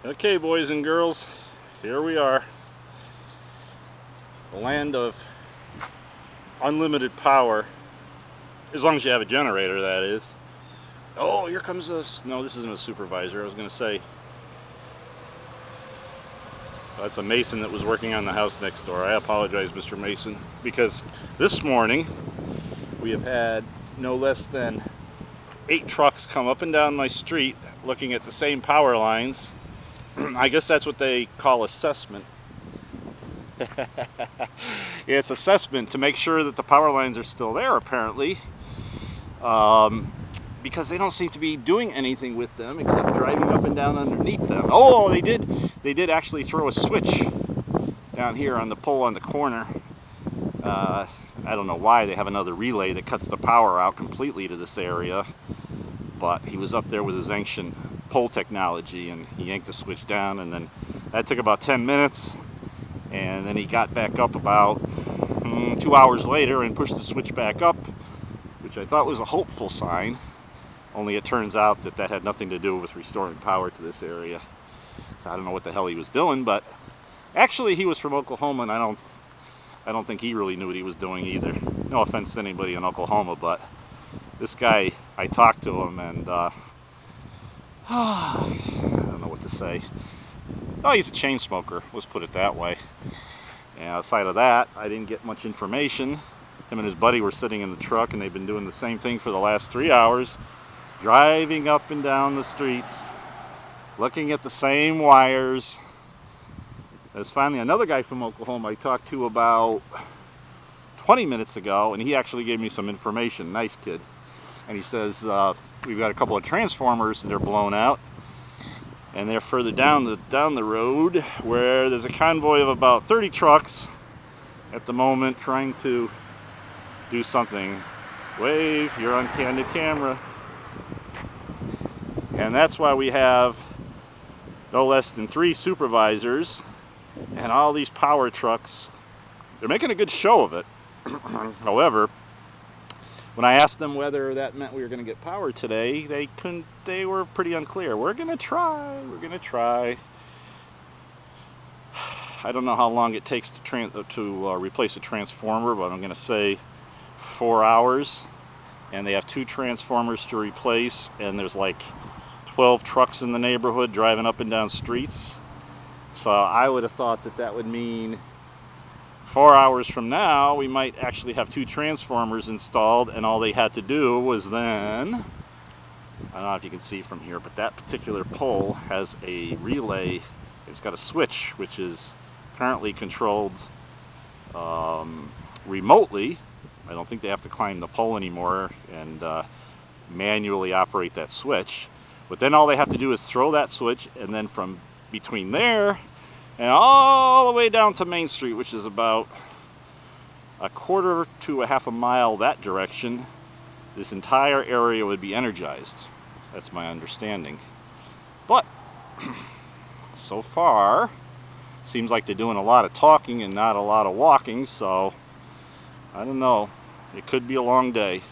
Okay, boys and girls, here we are. The land of unlimited power, as long as you have a generator, that is. Oh, here comes this. No, this isn't a supervisor. I was going to say that's a mason that was working on the house next door. I apologize, Mr. Mason, because this morning we have had no less than 8 trucks come up and down my street looking at the same power lines. I guess that's what they call assessment. Yeah, it's assessment to make sure that the power lines are still there, apparently, because they don't seem to be doing anything with them except driving up and down underneath them. Oh, they did actually throw a switch down here on the pole on the corner. I don't know why. They have another relay that cuts the power out completely to this area, but he was up there with his ancient pole technology and he yanked the switch down, and then that took about 10 minutes, and then he got back up about 2 hours later and pushed the switch back up, which I thought was a hopeful sign, only it turns out that that had nothing to do with restoring power to this area. So I don't know what the hell he was doing, but actually he was from Oklahoma, and I don't think he really knew what he was doing either. No offense to anybody in Oklahoma, but this guy, I talked to him, and I don't know what to say. Oh, he's a chain smoker, let's put it that way. And outside of that, I didn't get much information. Him and his buddy were sitting in the truck, and they've been doing the same thing for the last 3 hours, driving up and down the streets, looking at the same wires. There's finally another guy from Oklahoma I talked to about 20 minutes ago, and he actually gave me some information. Nice kid. And he says, we've got a couple of transformers that are blown out, and they're further down the road, where there's a convoy of about 30 trucks at the moment trying to do something. Wave, you're on candid camera. And that's why we have no less than 3 supervisors and all these power trucks. They're making a good show of it. However, when I asked them whether that meant we were going to get power today, they were pretty unclear. We're going to try. I don't know how long it takes to replace a transformer, but I'm going to say 4 hours. And they have 2 transformers to replace, and there's like 12 trucks in the neighborhood driving up and down streets. So I would have thought that that would mean 4 hours from now we might actually have 2 transformers installed, and all they had to do was then, I don't know if you can see from here, but that particular pole has a relay. It's got a switch which is apparently controlled remotely. I don't think they have to climb the pole anymore and manually operate that switch. But then all they have to do is throw that switch, and then from between there and all the way down to Main Street, which is about a quarter to a half a mile that direction, this entire area would be energized. That's my understanding. But so far, seems like they're doing a lot of talking and not a lot of walking, so I don't know. It could be a long day.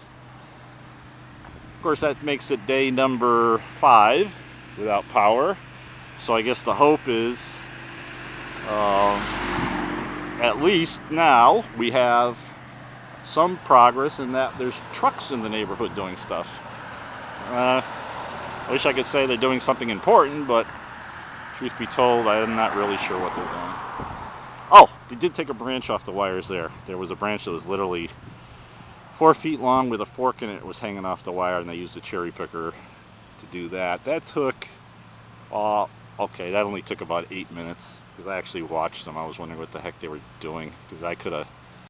Of course, that makes it day number 5 without power. So I guess the hope is, at least now we have some progress in that there's trucks in the neighborhood doing stuff. I wish I could say they're doing something important, but truth be told, I'm not really sure what they're doing. Oh, they did take a branch off the wires there. There was a branch that was literally 4 feet long with a fork in it. It was hanging off the wire, and they used a cherry picker to do that. That took, that only took about 8 minutes, because I actually watched them. I was wondering what the heck they were doing, because I could have